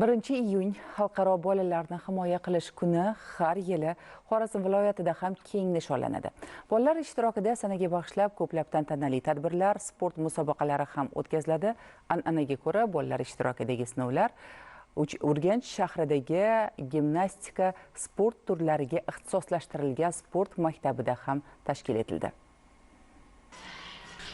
1-iyun Xalqaro bolalarni himoya qilish kuni har yili Xorazm viloyatida ham keng nishonlanadi. Bolalar ishtirokida sanaga bag'ishlab ko'plab tantanali tadbirlar, sport musobaqalari ham o'tkaziladi. An'anaga ko'ra bolalar ishtirokidagi sinovlar Urganch shahridagi gimnastika sport turlariga ixtisoslashtirilgan sport maktabida ham tashkil etildi.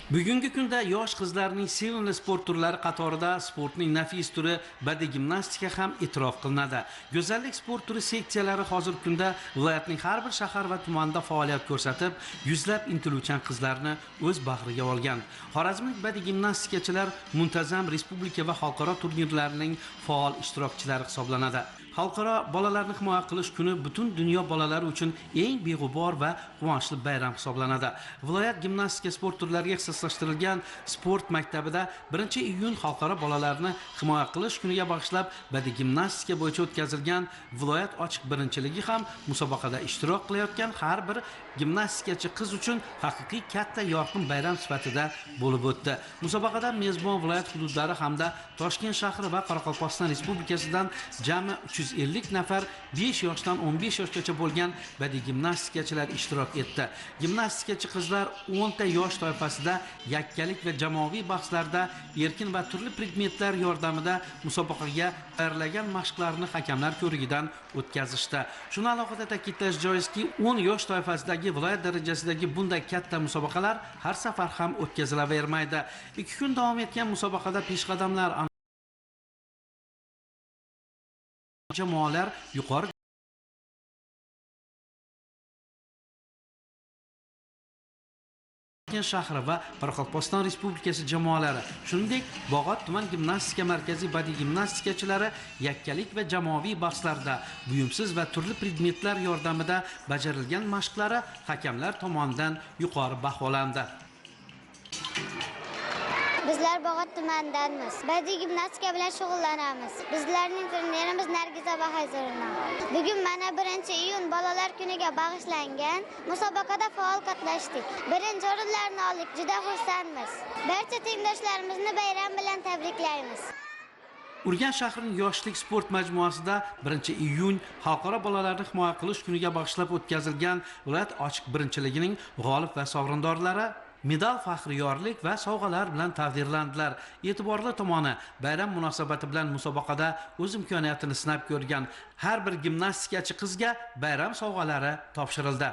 Bugungi kunda yosh qizlarning sevimli sport turlari qatorida sportning nafis turi badiiy gimnastika ham e'tirof qilinadi. Go'zallik sport turi seksiyalari hozirgi kunda viloyatning har bir shahar va tumanida faoliyat ko'rsatib, yuzlab intiluvchan qizlarni o'z bag'riga olgan. Xorazmlik badiiy gimnastikachilar muntazam respublika va xalqaro turnirlarining faol ishtirokchilari hisoblanadi. Xalqaro bolalarni himoya qilish kuni butun dunyo bolalari uchun eng beg'ubor va quvonchli bayram hisoblanadi. Viloyat gimnastika sport turlariga ixtisoslashtirilgan sport maktabida 1-iyun xalqaro bolalarni himoya qilish kuniga bag'ishlab badiiy gimnastika bo'yicha o'tkazilgan viloyat ochiq birinchiligi ham musobaqada ishtirok qilayotgan har bir gimnastikachi qiz uchun haqiqiy katta yorqin bayram sifatida bo'lib o'tdi. Musobaqada mezbon viloyat hududlari hamda Toshkent shahri va Qoraqalpog'iston Respublikasidan jami 350 nafar 5 yoshdan 15 yoshgacha bo'lgan badiiy gimnastikachilar ishtirok etdi. Gimnastikachi qizlar 10 ta yosh toifasida yakkalik va jamoaviy bahslarda erkin va turli predmetlar yordamida musobaqaga tayyorlagan mashqlarni hakamlar ko'rigidan o'tkazishdi. Shuni alohida ta'kidlash joizki, 10 yosh toifasidagi viloyat darajasidagi bunday katta musobaqalar har safar ham o'tkazilavermaydi. 2 kun davom etgan musobaqada peshqadamlar jamoalar yuqori shahri va Qoraqalpog'iston Respublikasi jamoalari, shuningdek Bog'ot tuman gimnastika markaziy badiiy gimnastikachilari yakkalik va jamoaviy bahslarda buyumsiz va turli predmetlar yordamida bajarilgan mashqlari hakamlar tomonidan yuqori baholandi. Bizlar Bog'ot tumanidanmiz. Badiiy gimnastika bilan shug'ullanamiz. Bizlarning trenерimiz Nargiza Bahayzorova. Bugun mana 1-iyun bolalar kuniga bag'ishlangan musobaqada faol qatnashdik. Birinchi o'rinlarni oldik. Juda xursandmiz. Barcha tengdoshlarimizni bayram bilan tabriklaymiz. Urganch shahrining yoshlik sport majmuasida 1-iyun xalqaro bolalarni himoya qilish kuniga bag'ishlab o'tkazilgan viloyat ochiq birinchiligining g'olib va sovrindorlari medal, faxriyorlik va sovg'alar bilan taqdirlandilar. E'tiborli tomoni, bayram munosabati bilan musobaqada o'z imkoniyatini sinab ko'rgan har bir gimnastikachi qizga bayram sovg'alari topshirildi.